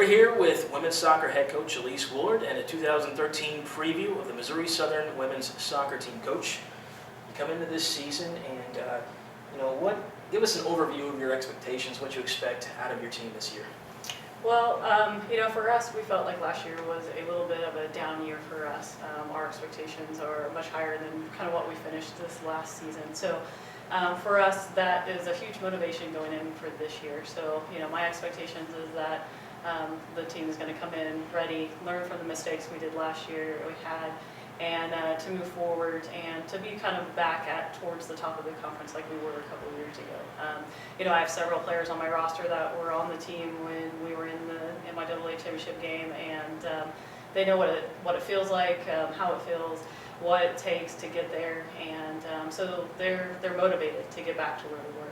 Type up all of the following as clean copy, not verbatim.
here with women's soccer head coach Alese Woolard and a 2013 preview of the Missouri Southern women's soccer team. Coach, you come into this season and give us an overview of your expectations, what you expect out of your team this year. Well, for us, we felt like last year was a little bit of a down year for us. Our expectations are much higher than kind of what we finished this last season. So for us, that is a huge motivation going in for this year. So, my expectations is that the team is going to come in ready, learn from the mistakes we did last year, we had, and to move forward and to be kind of back towards the top of the conference like we were a couple of years ago. I have several players on my roster that were on the team when we were in the MIAA championship game, and they know what it feels like, how it feels, what it takes to get there, and so they're motivated to get back to where we were.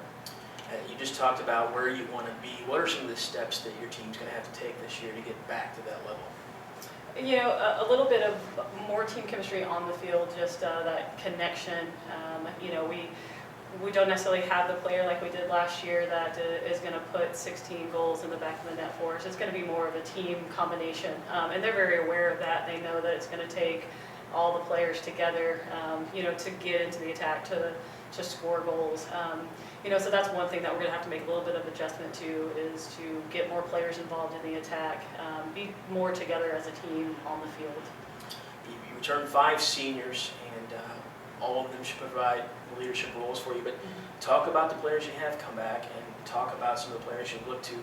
You just talked about where you want to be. What are some of the steps that your team's going to have to take this year to get back to that level? A little bit of more team chemistry on the field, just that connection. We don't necessarily have the player like we did last year that is going to put 16 goals in the back of the net for us. It's going to be more of a team combination, and they're very aware of that. They know that it's going to take all the players together, to get into the attack, to score goals. So that's one thing that we're going to have to make a little bit of adjustment to, is to get more players involved in the attack, be more together as a team on the field. You return 5 seniors, and all of them should provide leadership roles for you, but talk about the players you have come back, and talk about some of the players you look to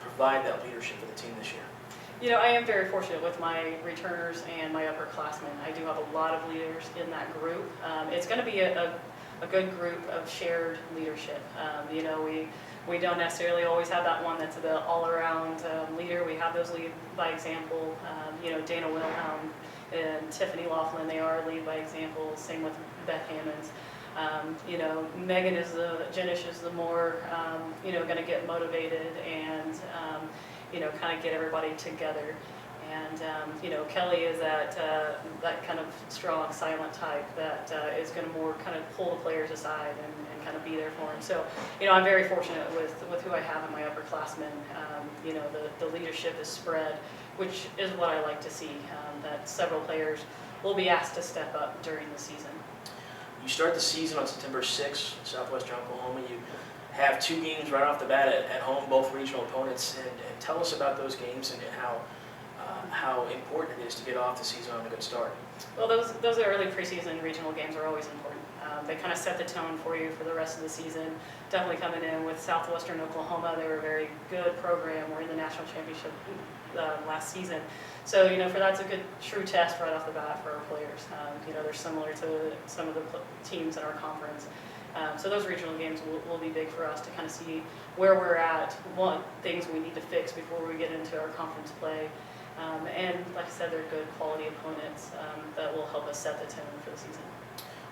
provide that leadership for the team this year. I am very fortunate with my returners and my upperclassmen. I do have a lot of leaders in that group. It's going to be a good group of shared leadership. We don't necessarily always have that one that's the all-around leader. We have those lead by example. Dana Wilhelm and Tiffany Laughlin, they are lead by example. Same with Beth Hammonds. Megan Jenish is the more, going to get motivated and, kind of get everybody together. And, Kelly is that kind of strong, silent type that is going to more kind of pull the players aside and kind of be there for them. So, I'm very fortunate with who I have in my upperclassmen. The leadership is spread, which is what I like to see, that several players will be asked to step up during the season. You start the season on September 6th, Southwestern Oklahoma. You have 2 games right off the bat at home, both regional opponents, and tell us about those games and how important it is to get off the season on a good start. Well, those early preseason regional games are always important. They kind of set the tone for you for the rest of the season. Definitely coming in with Southwestern Oklahoma, they were a very good program. We're in the national championship last season. So, for that's a good true test right off the bat for our players. They're similar to some of the teams in our conference. So those regional games will be big for us to kind of see where we're at, what things we need to fix before we get into our conference play. And like I said, they're good quality opponents that will help us set the tone for the season.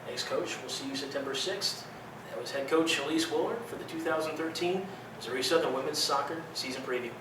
Thanks, Coach. We'll see you September 6th. That was head coach Alese Woolard for the 2013 Missouri Southern Women's Soccer Season Preview.